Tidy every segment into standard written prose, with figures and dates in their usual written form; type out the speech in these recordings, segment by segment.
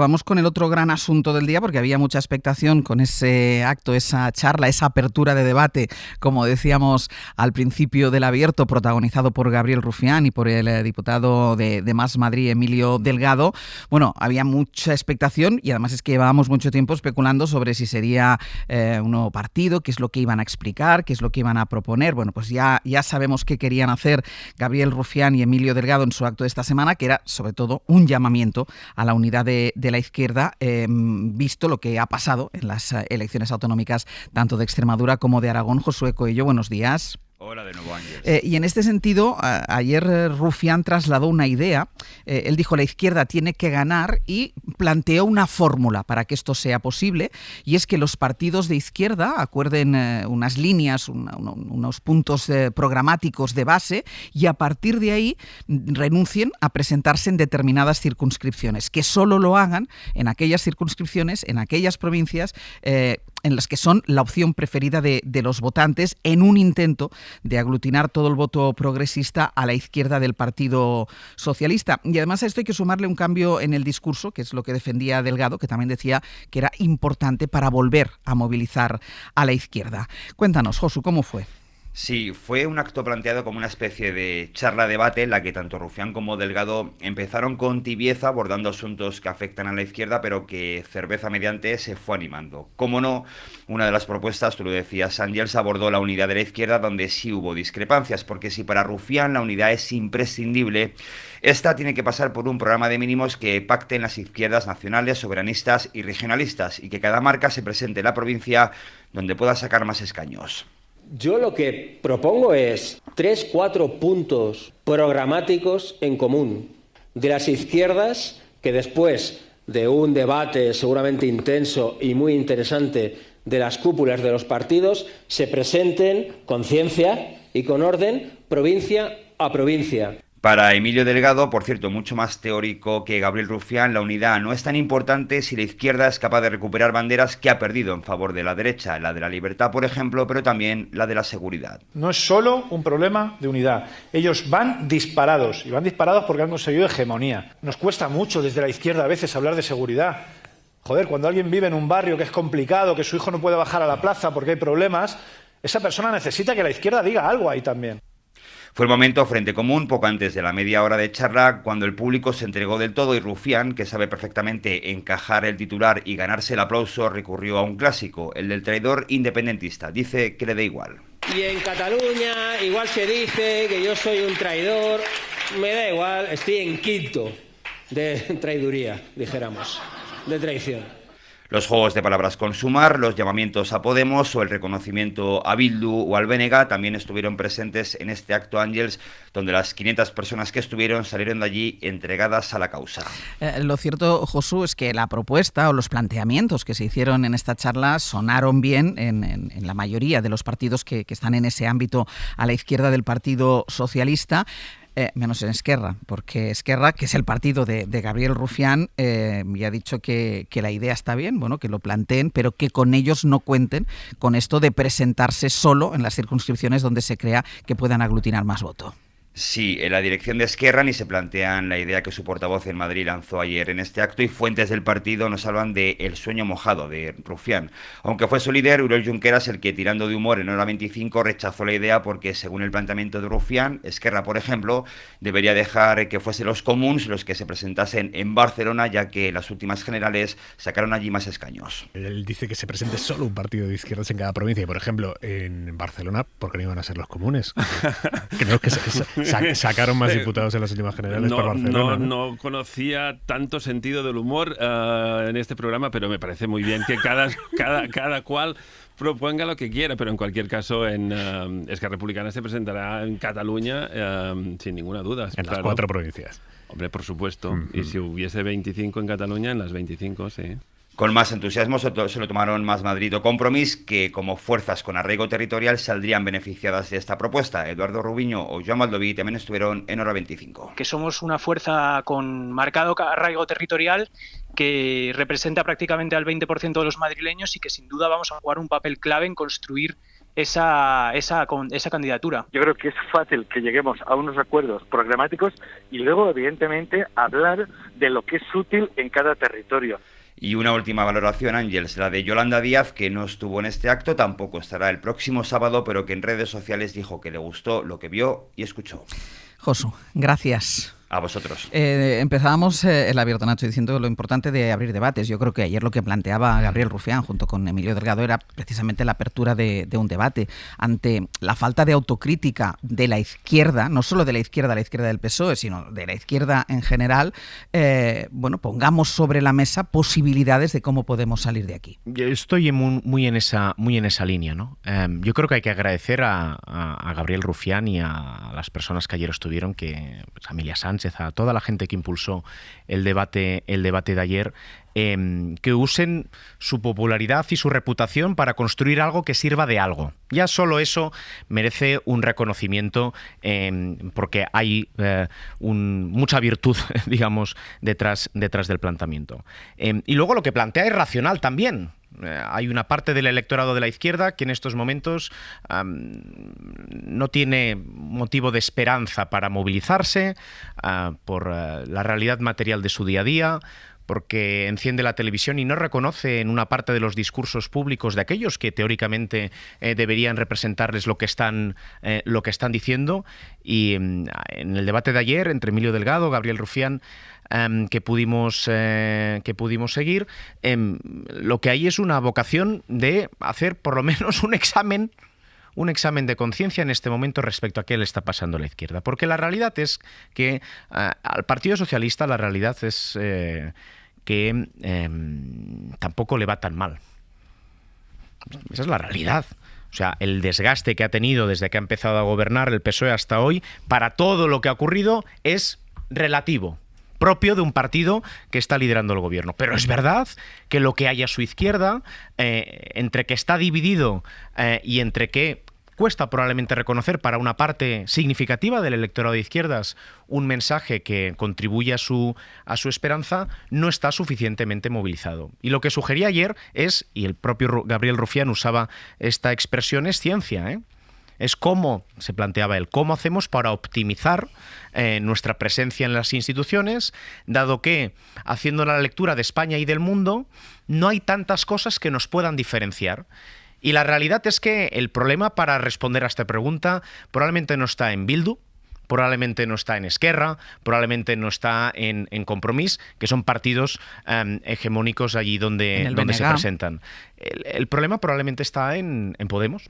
vamos con el otro gran asunto del día, porque había mucha expectación con ese acto, esa charla, esa apertura de debate, como decíamos al principio del abierto, protagonizado por Gabriel Rufián y por el diputado de Más Madrid, Emilio Delgado. Bueno, había mucha expectación y además es que llevábamos mucho tiempo especulando sobre si sería un nuevo partido, qué es lo que iban a explicar, qué es lo que iban a proponer. Bueno, pues ya sabemos qué querían hacer Gabriel Rufián y Emilio Delgado en su acto de esta semana, que era sobre todo un llamamiento a la unidad de la izquierda, visto lo que ha pasado en las elecciones autonómicas tanto de Extremadura como de Aragón. Josué Coello, buenos días. Hola de nuevo, Ángel. Y en este sentido, ayer Rufián trasladó una idea. Él dijo: la izquierda tiene que ganar, y planteó una fórmula para que esto sea posible, y es que los partidos de izquierda acuerden unas líneas, unos puntos programáticos de base, y a partir de ahí renuncien a presentarse en determinadas circunscripciones, que solo lo hagan en aquellas circunscripciones, en aquellas provincias en las que son la opción preferida de los votantes, en un intento de aglutinar todo el voto progresista a la izquierda del Partido Socialista. Y además a esto hay que sumarle un cambio en el discurso, que es lo que defendía Delgado, que también decía que era importante para volver a movilizar a la izquierda. Cuéntanos, Josu, ¿cómo fue? Sí, fue un acto planteado como una especie de charla-debate en la que tanto Rufián como Delgado empezaron con tibieza abordando asuntos que afectan a la izquierda, pero que cerveza mediante se fue animando. Cómo no, una de las propuestas, tú lo decías, Ángels, abordó la unidad de la izquierda, donde sí hubo discrepancias, porque si para Rufián la unidad es imprescindible, esta tiene que pasar por un programa de mínimos que pacten las izquierdas nacionales, soberanistas y regionalistas, y que cada marca se presente en la provincia donde pueda sacar más escaños. Yo lo que propongo es 3-4 puntos programáticos en común de las izquierdas que, después de un debate seguramente intenso y muy interesante de las cúpulas de los partidos, se presenten con ciencia y con orden, provincia a provincia. Para Emilio Delgado, por cierto, mucho más teórico que Gabriel Rufián, la unidad no es tan importante si la izquierda es capaz de recuperar banderas que ha perdido en favor de la derecha, la de la libertad, por ejemplo, pero también la de la seguridad. No es solo un problema de unidad. Ellos van disparados, y van disparados porque han conseguido hegemonía. Nos cuesta mucho desde la izquierda a veces hablar de seguridad. Joder, cuando alguien vive en un barrio que es complicado, que su hijo no puede bajar a la plaza porque hay problemas, esa persona necesita que la izquierda diga algo ahí también. Fue el momento frente común, poco antes de la media hora de charla, cuando el público se entregó del todo y Rufián, que sabe perfectamente encajar el titular y ganarse el aplauso, recurrió a un clásico, el del traidor independentista. Dice que le da igual. Y en Cataluña igual se dice que yo soy un traidor, me da igual, estoy en quinto de traiduría, dijéramos, de traición. Los juegos de palabras con Sumar, los llamamientos a Podemos o el reconocimiento a Bildu o al BNG también estuvieron presentes en este acto, Ángels, donde las 500 personas que estuvieron salieron de allí entregadas a la causa. Lo cierto, Josu, es que la propuesta o los planteamientos que se hicieron en esta charla sonaron bien en la mayoría de los partidos que están en ese ámbito a la izquierda del Partido Socialista. Menos en Esquerra, porque Esquerra, que es el partido de Gabriel Rufián, ya ha dicho que la idea está bien, bueno, que lo planteen, pero que con ellos no cuenten con esto de presentarse solo en las circunscripciones donde se crea que puedan aglutinar más voto. Sí, en la dirección de Esquerra ni se plantean la idea que su portavoz en Madrid lanzó ayer en este acto, y fuentes del partido nos hablan de el sueño mojado de Rufián. Aunque fue su líder, Oriol Junqueras, el que, tirando de humor en hora 25, rechazó la idea porque, según el planteamiento de Rufián, Esquerra, por ejemplo, debería dejar que fuesen los comuns los que se presentasen en Barcelona, ya que las últimas generales sacaron allí más escaños. Él dice que se presente solo un partido de izquierdas en cada provincia, y por ejemplo, en Barcelona, ¿por qué no iban a ser los comunes? Creo que sacaron más diputados en las últimas generales por Barcelona. No conocía tanto sentido del humor en este programa, pero me parece muy bien que cada cual proponga lo que quiera, pero en cualquier caso en Esquerra Republicana se presentará en Cataluña sin ninguna duda. En las 4 provincias. Hombre, por supuesto. Y si hubiese 25 en Cataluña, en las 25, sí. Con más entusiasmo se lo tomaron Más Madrid o Compromís, que como fuerzas con arraigo territorial saldrían beneficiadas de esta propuesta. Eduardo Rubiño o Joan Baldoví también estuvieron en hora 25. Que somos una fuerza con marcado arraigo territorial que representa prácticamente al 20% de los madrileños y que sin duda vamos a jugar un papel clave en construir esa candidatura. Yo creo que es fácil que lleguemos a unos acuerdos programáticos y luego, evidentemente, hablar de lo que es útil en cada territorio. Y una última valoración, Ángels, la de Yolanda Díaz, que no estuvo en este acto, tampoco estará el próximo sábado, pero que en redes sociales dijo que le gustó lo que vio y escuchó. Josu, gracias. A vosotros. Empezábamos el abierto, Nacho, diciendo lo importante de abrir debates. Yo creo que ayer lo que planteaba Gabriel Rufián junto con Emilio Delgado era precisamente la apertura de un debate ante la falta de autocrítica de la izquierda, no solo de la izquierda del PSOE, sino de la izquierda en general. Bueno, pongamos sobre la mesa posibilidades de cómo podemos salir de aquí. Yo estoy muy en esa línea, ¿no? Yo creo que hay que agradecer a Gabriel Rufián y a las personas que ayer estuvieron, a Emilia Sánchez, a toda la gente que impulsó el debate de ayer, que usen su popularidad y su reputación para construir algo que sirva de algo. Ya solo eso merece un reconocimiento, porque hay mucha virtud, digamos, detrás del planteamiento. Y luego lo que plantea es racional también. Hay una parte del electorado de la izquierda que en estos momentos no tiene motivo de esperanza para movilizarse por la realidad material de su día a día, porque enciende la televisión y no reconoce en una parte de los discursos públicos de aquellos que teóricamente deberían representarles lo que están diciendo. Y en el debate de ayer entre Emilio Delgado, Gabriel Rufián, que pudimos seguir, lo que hay es una vocación de hacer por lo menos un examen de conciencia en este momento respecto a qué le está pasando a la izquierda. Porque la realidad es que al Partido Socialista la realidad es que tampoco le va tan mal. Esa es la realidad. O sea, el desgaste que ha tenido desde que ha empezado a gobernar el PSOE hasta hoy, para todo lo que ha ocurrido, es relativo, propio de un partido que está liderando el gobierno. Pero es verdad que lo que hay a su izquierda, entre que está dividido y entre que cuesta probablemente reconocer para una parte significativa del electorado de izquierdas un mensaje que contribuye a su esperanza, no está suficientemente movilizado. Y lo que sugería ayer es, y el propio Gabriel Rufián usaba esta expresión, es ciencia, ¿eh? Es cómo, se planteaba él, cómo hacemos para optimizar nuestra presencia en las instituciones, dado que, haciendo la lectura de España y del mundo, no hay tantas cosas que nos puedan diferenciar. Y la realidad es que el problema para responder a esta pregunta probablemente no está en Bildu, probablemente no está en Esquerra, probablemente no está en Compromís, que son partidos hegemónicos allí donde se presentan. El problema probablemente está en Podemos.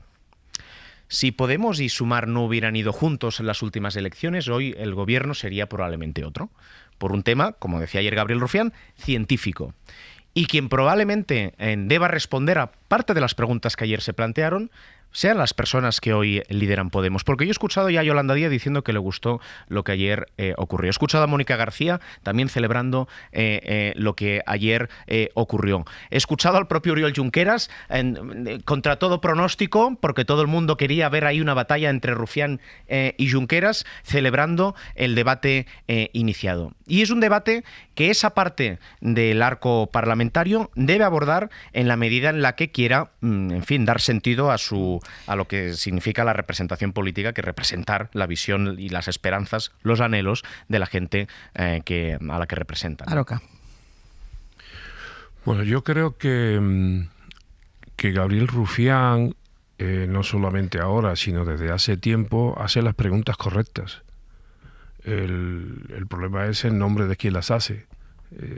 Si Podemos y Sumar no hubieran ido juntos en las últimas elecciones, hoy el gobierno sería probablemente otro. Por un tema, como decía ayer Gabriel Rufián, científico. Y quien probablemente deba responder a parte de las preguntas que ayer se plantearon sean las personas que hoy lideran Podemos. Porque yo he escuchado ya a Yolanda Díaz diciendo que le gustó lo que ayer ocurrió. He escuchado a Mónica García también celebrando lo que ayer ocurrió. He escuchado al propio Oriol Junqueras contra todo pronóstico, porque todo el mundo quería ver ahí una batalla entre Rufián y Junqueras, celebrando el debate iniciado. Y es un debate que esa parte del arco parlamentario debe abordar en la medida en la que quiera, en fin, dar sentido a lo que significa la representación política, que representar la visión y las esperanzas, los anhelos de la gente a la que representan. Aroca. Bueno, yo creo que Gabriel Rufián, no solamente ahora, sino desde hace tiempo, hace las preguntas correctas. El problema es el nombre de quien las hace.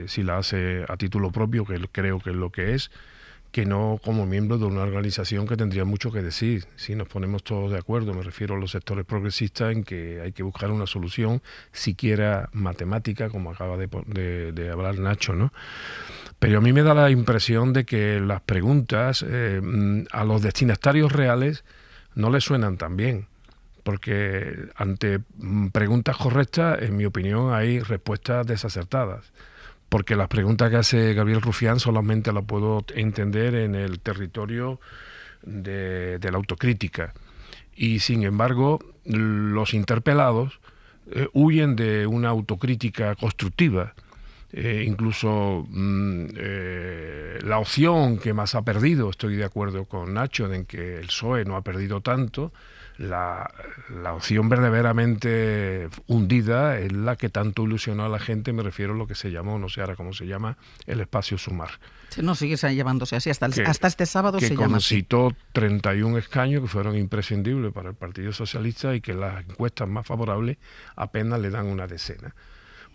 Si la hace a título propio, que creo que es lo que es, que no como miembro de una organización que tendría mucho que decir. Si nos ponemos todos de acuerdo, me refiero a los sectores progresistas, en que hay que buscar una solución, siquiera matemática, como acaba de hablar Nacho, ¿no? Pero a mí me da la impresión de que las preguntas a los destinatarios reales no les suenan tan bien, porque ante preguntas correctas, en mi opinión, hay respuestas desacertadas. Porque las preguntas que hace Gabriel Rufián solamente las puedo entender en el territorio de la autocrítica. Y sin embargo, los interpelados huyen de una autocrítica constructiva. Incluso la opción que más ha perdido, estoy de acuerdo con Nacho en que el PSOE no ha perdido tanto, la opción verdaderamente hundida es la que tanto ilusionó a la gente, me refiero a lo que se llamó, no sé ahora cómo se llama, el espacio Sumar. Sí, no, sigue llamándose así, hasta este sábado se llama así. Que concitó 31 escaños que fueron imprescindibles para el Partido Socialista y que las encuestas más favorables apenas le dan una decena.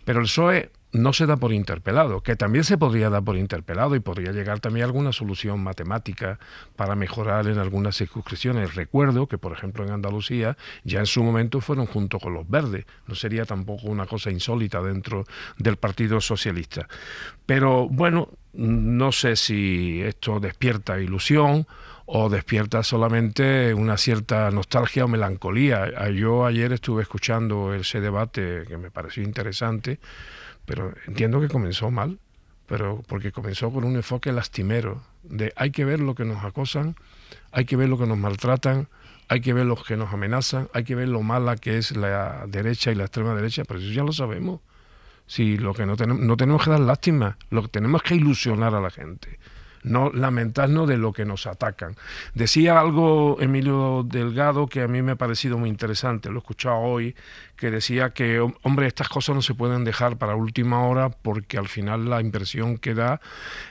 Pero el PSOE no se da por interpelado, que también se podría dar por interpelado y podría llegar también a alguna solución matemática para mejorar en algunas circunscripciones. Recuerdo que, por ejemplo, en Andalucía ya en su momento fueron junto con los verdes. No sería tampoco una cosa insólita dentro del Partido Socialista. Pero bueno, no sé si esto despierta ilusión o despierta solamente una cierta nostalgia o melancolía. Yo ayer estuve escuchando ese debate que me pareció interesante, pero entiendo que comenzó mal, pero porque comenzó con un enfoque lastimero, de hay que ver lo que nos acosan, hay que ver lo que nos maltratan, hay que ver lo que nos amenazan, hay que ver lo mala que es la derecha y la extrema derecha, pero eso ya lo sabemos. Si lo que no tenemos que dar lástima, lo que tenemos es que ilusionar a la gente, no lamentarnos de lo que nos atacan. Decía algo Emilio Delgado que a mí me ha parecido muy interesante, lo he escuchado hoy, que decía que, hombre, estas cosas no se pueden dejar para última hora porque al final la impresión que da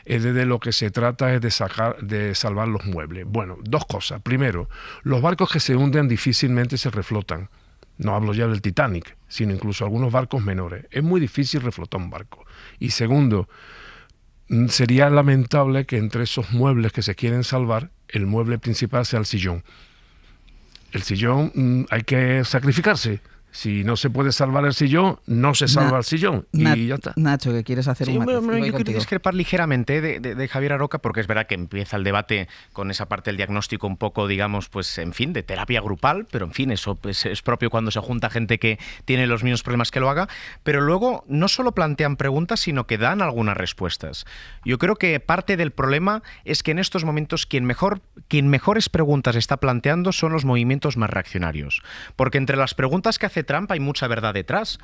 es de lo que se trata es de salvar los muebles. Bueno, dos cosas. Primero, los barcos que se hunden difícilmente se reflotan. No hablo ya del Titanic, sino incluso algunos barcos menores. Es muy difícil reflotar un barco. Y segundo, sería lamentable que entre esos muebles que se quieren salvar, el mueble principal sea el sillón. El sillón hay que sacrificarse. Si no se puede salvar el sillón, no se salva el sillón. Y ya está. Nacho, ¿qué quieres hacer? Sí, yo quiero discrepar ligeramente de Javier Aroca, porque es verdad que empieza el debate con esa parte del diagnóstico un poco, digamos, pues en fin, de terapia grupal, pero en fin, eso es propio cuando se junta gente que tiene los mismos problemas que lo haga, pero luego no solo plantean preguntas, sino que dan algunas respuestas. Yo creo que parte del problema es que en estos momentos quien mejores preguntas está planteando son los movimientos más reaccionarios, porque entre las preguntas que hace Trump hay mucha verdad detrás.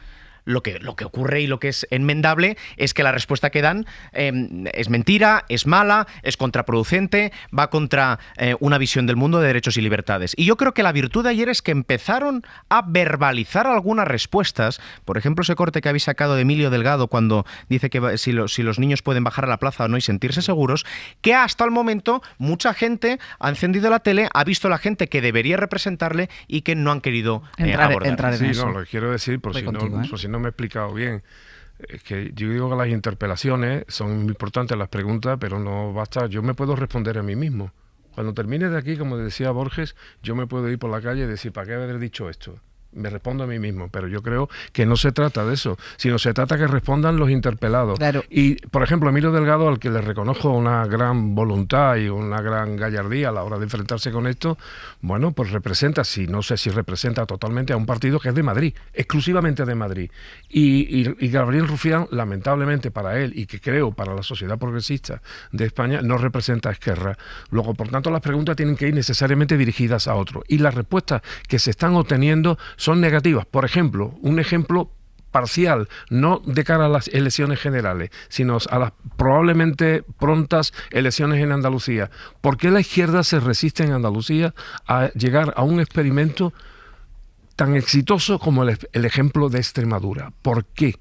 Lo que ocurre y lo que es enmendable es que la respuesta que dan es mentira, es mala, es contraproducente, va contra una visión del mundo de derechos y libertades. Y yo creo que la virtud de ayer es que empezaron a verbalizar algunas respuestas. Por ejemplo, ese corte que habéis sacado de Emilio Delgado cuando dice que si los niños pueden bajar a la plaza o no y sentirse seguros, que hasta el momento mucha gente ha encendido la tele, ha visto a la gente que debería representarle y que no han querido abordar. Sí, no, lo quiero decir por si no me he explicado bien. Es que yo digo que las interpelaciones son muy importantes, las preguntas, pero no basta. Yo me puedo responder a mí mismo. Cuando termine de aquí, como decía Borges, yo me puedo ir por la calle y decir, ¿para qué haber dicho esto? Me respondo a mí mismo, pero yo creo que no se trata de eso, sino se trata que respondan los interpelados. Claro. Y, por ejemplo, Emilio Delgado, al que le reconozco una gran voluntad y una gran gallardía a la hora de enfrentarse con esto, bueno, pues representa, no sé si representa totalmente a un partido que es de Madrid, exclusivamente de Madrid. Y Gabriel Rufián, lamentablemente para él, y que creo para la sociedad progresista de España, no representa a Esquerra. Luego, por tanto, las preguntas tienen que ir necesariamente dirigidas a otro. Y las respuestas que se están obteniendo son negativas. Por ejemplo, un ejemplo parcial, no de cara a las elecciones generales, sino a las probablemente prontas elecciones en Andalucía. ¿Por qué la izquierda se resiste en Andalucía a llegar a un experimento tan exitoso como el ejemplo de Extremadura? ¿Por qué?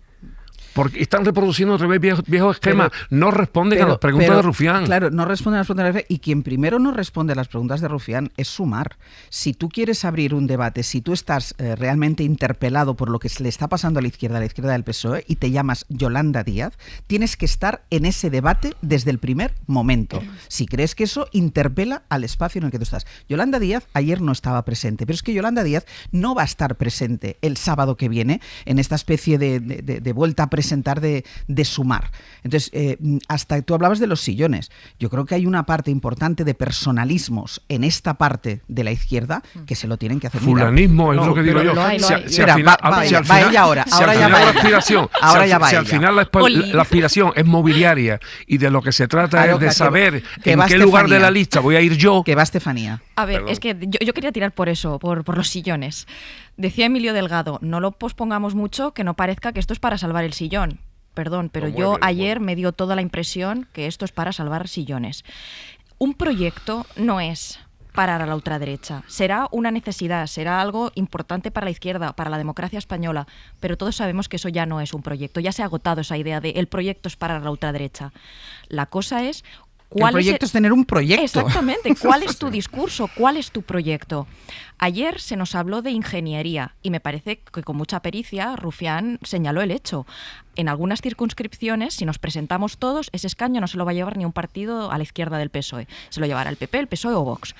Porque están reproduciendo otra vez viejos esquemas. No responden a las preguntas de Rufián. Claro, no responden a las preguntas de Rufián. Y quien primero no responde a las preguntas de Rufián es Sumar. Si tú quieres abrir un debate, si tú estás realmente interpelado por lo que le está pasando a la izquierda del PSOE, y te llamas Yolanda Díaz, tienes que estar en ese debate desde el primer momento. Si crees que eso interpela al espacio en el que tú estás. Yolanda Díaz ayer no estaba presente, pero es que Yolanda Díaz no va a estar presente el sábado que viene en esta especie de vuelta a presentar de Sumar. Entonces, hasta tú hablabas de los sillones. Yo creo que hay una parte importante de personalismos en esta parte de la izquierda que se lo tienen que hacer. Fulanismo es lo que digo yo. Si al final la aspiración es mobiliaria y de lo que se trata es de saber en qué lugar de la lista voy a ir yo. Que va Estefanía. A ver, es que yo quería tirar por eso, por los sillones. Decía Emilio Delgado, no lo pospongamos mucho, que no parezca que esto es para salvar el sillón. Perdón, pero yo ayer me dio toda la impresión que esto es para salvar sillones. Un proyecto no es parar a la ultraderecha. Será una necesidad, será algo importante para la izquierda, para la democracia española, pero todos sabemos que eso ya no es un proyecto. Ya se ha agotado esa idea de el proyecto es parar a la ultraderecha. La cosa es... El proyecto es tener un proyecto. Exactamente. ¿Cuál es tu discurso? ¿Cuál es tu proyecto? Ayer se nos habló de ingeniería y me parece que con mucha pericia Rufián señaló el hecho. En algunas circunscripciones, si nos presentamos todos, ese escaño no se lo va a llevar ni un partido a la izquierda del PSOE. Se lo llevará el PP, el PSOE o Vox.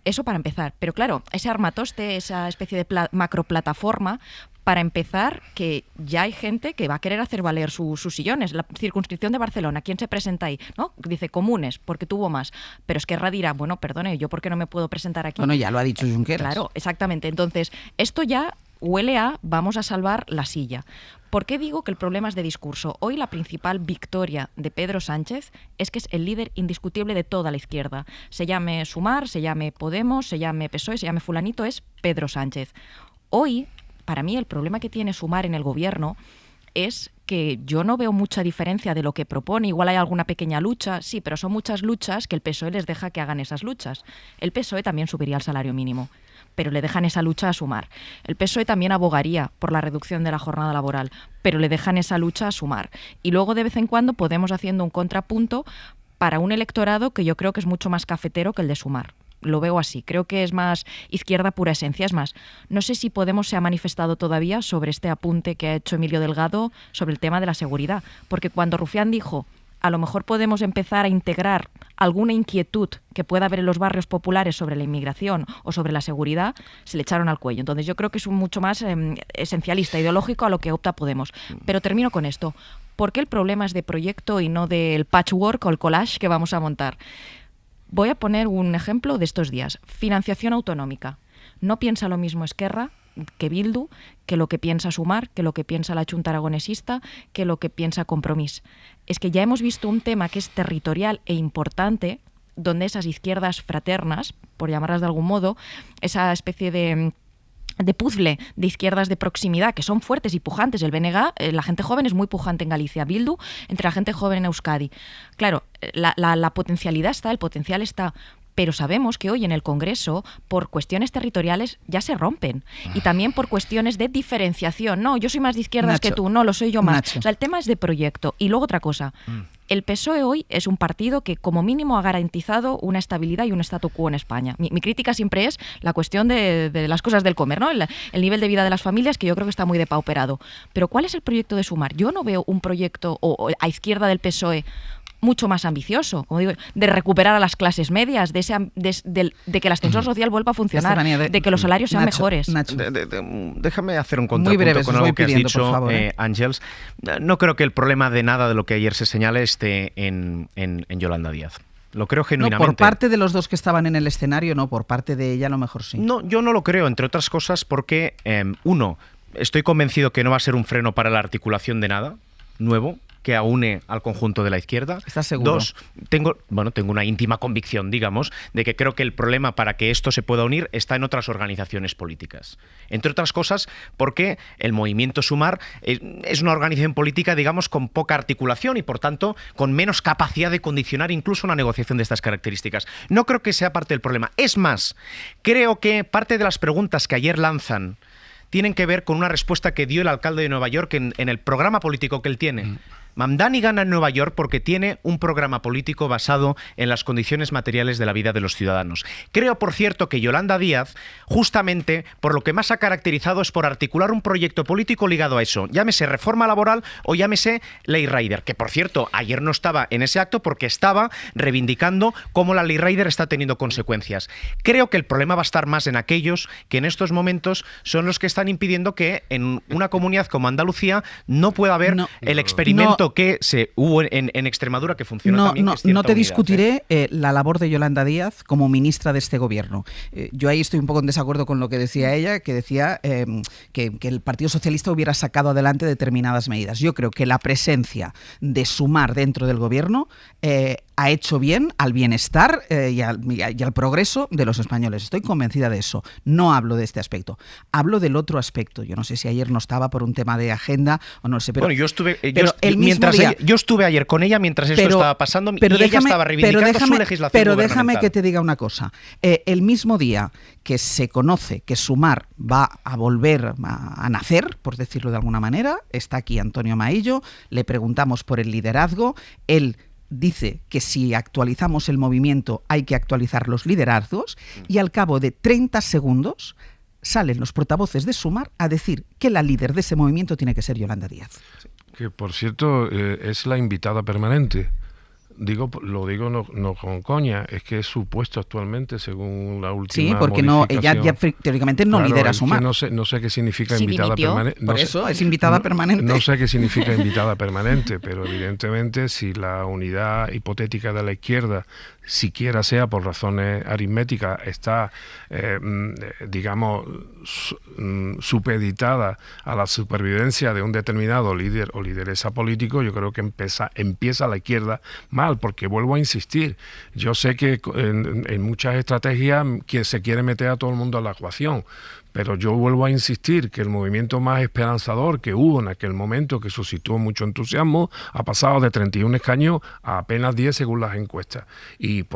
Eso para empezar. Pero claro, ese armatoste, esa especie de macroplataforma, para empezar, que ya hay gente que va a querer hacer valer sus sillones. La circunscripción de Barcelona, ¿quién se presenta ahí? ¿No? Dice Comunes, porque tuvo más. Pero Esquerra dirá, bueno, perdone, ¿yo por qué no me puedo presentar aquí? Bueno, ya lo ha dicho Junqueras. Claro, exactamente. Entonces, esto ya huele a vamos a salvar la silla. ¿Por qué digo que el problema es de discurso? Hoy la principal victoria de Pedro Sánchez es que es el líder indiscutible de toda la izquierda. Se llame Sumar, se llame Podemos, se llame PSOE, se llame fulanito, es Pedro Sánchez. Hoy, para mí, el problema que tiene Sumar en el gobierno es que yo no veo mucha diferencia de lo que propone. Igual hay alguna pequeña lucha, sí, pero son muchas luchas que el PSOE les deja que hagan esas luchas. El PSOE también subiría el salario mínimo, pero le dejan esa lucha a Sumar. El PSOE también abogaría por la reducción de la jornada laboral, pero le dejan esa lucha a Sumar. Y luego de vez en cuando podemos haciendo un contrapunto para un electorado que yo creo que es mucho más cafetero que el de Sumar. Lo veo así, creo que es más izquierda pura esencia. Es más, no sé si Podemos se ha manifestado todavía sobre este apunte que ha hecho Emilio Delgado sobre el tema de la seguridad, porque cuando Rufián dijo a lo mejor podemos empezar a integrar alguna inquietud que pueda haber en los barrios populares sobre la inmigración o sobre la seguridad, se le echaron al cuello. Entonces yo creo que es mucho más esencialista, ideológico a lo que opta Podemos. Pero termino con esto. ¿Por qué el problema es de proyecto y no del patchwork o el collage que vamos a montar? Voy a poner un ejemplo de estos días. Financiación autonómica. No piensa lo mismo Esquerra que Bildu, que lo que piensa Sumar, que lo que piensa la Chunta Aragonesista, que lo que piensa Compromís. Es que ya hemos visto un tema que es territorial e importante, donde esas izquierdas fraternas, por llamarlas de algún modo, esa especie de puzzle de izquierdas de proximidad que son fuertes y pujantes. El BNG, la gente joven es muy pujante en Galicia, Bildu entre la gente joven en Euskadi. Claro, la potencialidad está, el potencial está, pero sabemos que hoy en el Congreso, por cuestiones territoriales, ya se rompen. Y también por cuestiones de diferenciación. No, yo soy más de izquierdas que tú, no, lo soy yo más. O sea, el tema es de proyecto. Y luego otra cosa. El PSOE hoy es un partido que como mínimo ha garantizado una estabilidad y un statu quo en España. Mi crítica siempre es la cuestión de las cosas del comer, ¿no? El nivel de vida de las familias, que yo creo que está muy depauperado. Pero ¿cuál es el proyecto de Sumar? Yo no veo un proyecto o a izquierda del PSOE mucho más ambicioso, como digo, de recuperar a las clases medias, de que el ascensor social vuelva a funcionar, de que los salarios sean mejores. Nacho. Déjame hacer un contrapunto con algo que has dicho, Ángels. No creo que el problema de nada de lo que ayer se señale esté en Yolanda Díaz. Lo creo genuinamente. No, por parte de los dos que estaban en el escenario, no, por parte de ella a lo mejor sí. No, yo no lo creo, entre otras cosas porque, uno, estoy convencido que no va a ser un freno para la articulación de nada nuevo que aúne al conjunto de la izquierda. ¿Estás seguro? Dos, tengo una íntima convicción, digamos, de que creo que el problema para que esto se pueda unir está en otras organizaciones políticas. Entre otras cosas, porque el movimiento Sumar es una organización política, digamos, con poca articulación y, por tanto, con menos capacidad de condicionar incluso una negociación de estas características. No creo que sea parte del problema. Es más, creo que parte de las preguntas que ayer lanzan tienen que ver con una respuesta que dio el alcalde de Nueva York en el programa político que él tiene. Mamdani gana en Nueva York porque tiene un programa político basado en las condiciones materiales de la vida de los ciudadanos. Creo, por cierto, que Yolanda Díaz, justamente por lo que más ha caracterizado es por articular un proyecto político ligado a eso, llámese reforma laboral o llámese Ley Rider, que por cierto ayer no estaba en ese acto porque estaba reivindicando cómo la Ley Rider está teniendo consecuencias. Creo que el problema va a estar más en aquellos que en estos momentos son los que están impidiendo que en una comunidad como Andalucía no pueda haber el experimento que se hubo en Extremadura que funcionó también. No te discutiré la labor de Yolanda Díaz como ministra de este gobierno. Yo ahí estoy un poco en desacuerdo con lo que decía ella, que decía que el Partido Socialista hubiera sacado adelante determinadas medidas. Yo creo que la presencia de Sumar dentro del gobierno ha hecho bien al bienestar y al progreso de los españoles. Estoy convencida de eso. No hablo de este aspecto. Hablo del otro aspecto. Yo no sé si ayer no estaba por un tema de agenda o no sé, pero... Bueno, yo estuve ayer con ella mientras esto estaba pasando y ella estaba reivindicando su legislación Pero gubernamental. déjame que te diga una cosa. El mismo día que se conoce que Sumar va a volver a nacer, por decirlo de alguna manera, está aquí Antonio Maillo, le preguntamos por el liderazgo, él dice que si actualizamos el movimiento hay que actualizar los liderazgos y al cabo de 30 segundos salen los portavoces de Sumar a decir que la líder de ese movimiento tiene que ser Yolanda Díaz. Que, por cierto, es la invitada permanente. Lo digo no con coña, es que es su puesto actualmente según la última Sí, porque ella teóricamente no lidera Sumar. No sé qué significa invitada permanente. Por eso es invitada permanente. No sé qué significa invitada permanente, pero evidentemente si la unidad hipotética de la izquierda, siquiera sea por razones aritméticas, está, digamos, supeditada a la supervivencia de un determinado líder o lideresa político, yo creo que empieza la izquierda mal, porque vuelvo a insistir, yo sé que en muchas estrategias se quiere meter a todo el mundo a la ecuación, pero yo vuelvo a insistir que el movimiento más esperanzador que hubo en aquel momento, que suscitó mucho entusiasmo, ha pasado de 31 escaños a apenas 10 según las encuestas. Y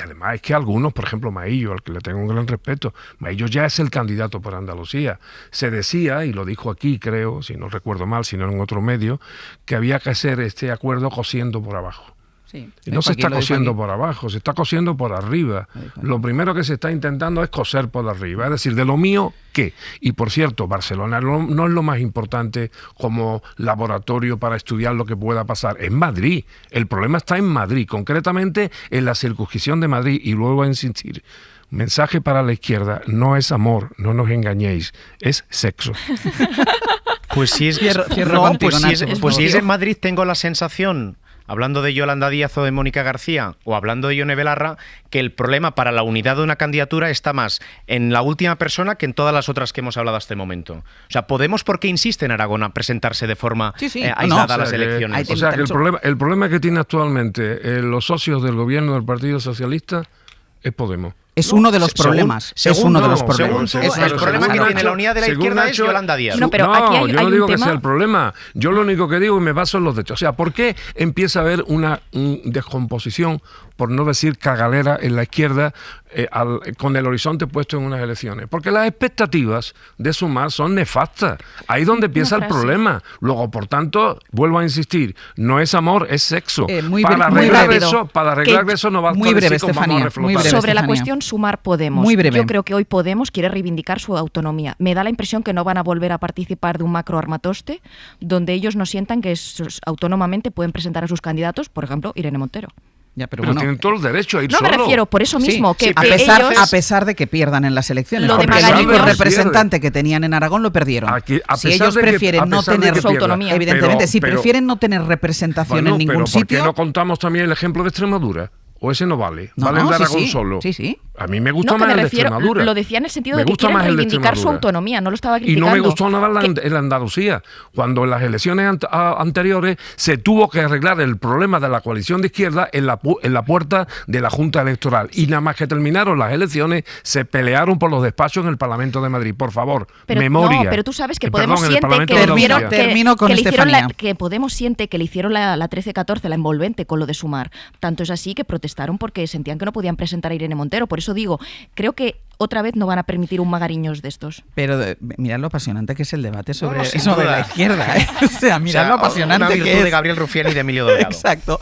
además es que algunos, por ejemplo Maillo, al que le tengo un gran respeto, Maillo ya es el candidato por Andalucía. Se decía, y lo dijo aquí creo, si no recuerdo mal, si no en otro medio, que había que hacer este acuerdo cosiendo por abajo. Sí, y no se está cosiendo por abajo, se está cosiendo por arriba. Lo primero que se está intentando es coser por arriba, es decir, de lo mío, ¿qué? Y por cierto, Barcelona no es lo más importante como laboratorio para estudiar lo que pueda pasar. Es Madrid, el problema está en Madrid, concretamente en la circunscripción de Madrid, y luego a insistir. Mensaje para la izquierda, no es amor, no nos engañéis, es sexo. Pues si es en Madrid, tengo la sensación, hablando de Yolanda Díaz o de Mónica García, o hablando de Ione Belarra, que el problema para la unidad de una candidatura está más en la última persona que en todas las otras que hemos hablado hasta el momento. O sea, ¿Podemos por qué insiste en Aragón a presentarse de forma aislada a las elecciones? O sea, que el problema que tiene actualmente los socios del gobierno del Partido Socialista es Podemos. Es uno de los problemas. El problema que tiene la unidad de la izquierda es Yolanda Díaz. Yo no digo que sea el problema. Yo lo único que digo y me baso en los hechos. O sea, ¿por qué empieza a haber una descomposición, por no decir cagalera, en la izquierda con el horizonte puesto en unas elecciones? Porque las expectativas de Sumar son nefastas. Ahí es donde empieza el problema. Luego, por tanto, vuelvo a insistir, no es amor, es sexo. Para arreglar eso no va a estar así como vamos a reflotar. Sobre la cuestión Sumar Podemos. Yo creo que hoy Podemos quiere reivindicar su autonomía. Me da la impresión que no van a volver a participar de un macro armatoste donde ellos no sientan que autónomamente pueden presentar a sus candidatos, por ejemplo, Irene Montero. Pero bueno, tienen todo el derecho a ir solo. No me refiero por eso mismo. Que a pesar de que pierdan en las elecciones. Porque el único representante que tenían en Aragón lo perdieron. Si ellos prefieren no tener su autonomía, evidentemente, si prefieren no tener representación en ningún sitio. ¿Por qué no contamos también el ejemplo de Extremadura? ¿O ese no vale? ¿Vale el de Aragón solo? Sí. A mí me gusta más el de Extremadura. Lo decía en el sentido de que quieren reivindicar su autonomía, no lo estaba criticando. Y no me gustó nada el de Andalucía, cuando en las elecciones anteriores se tuvo que arreglar el problema de la coalición de izquierda en la puerta de la Junta Electoral. Y nada más que terminaron las elecciones, se pelearon por los despachos en el Parlamento de Madrid. Por favor, memoria. No, pero tú sabes que Podemos siente que Podemos siente que le hicieron la 13-14, la envolvente con lo de Sumar. Tanto es así que protestaron porque sentían que no podían presentar a Irene Montero. Por eso digo, creo que otra vez no van a permitir un magariños de estos. Pero mirad lo apasionante que es el debate sobre la izquierda. O sea, mirad lo apasionante que es. de Gabriel Rufián y de Emilio Delgado. Exacto.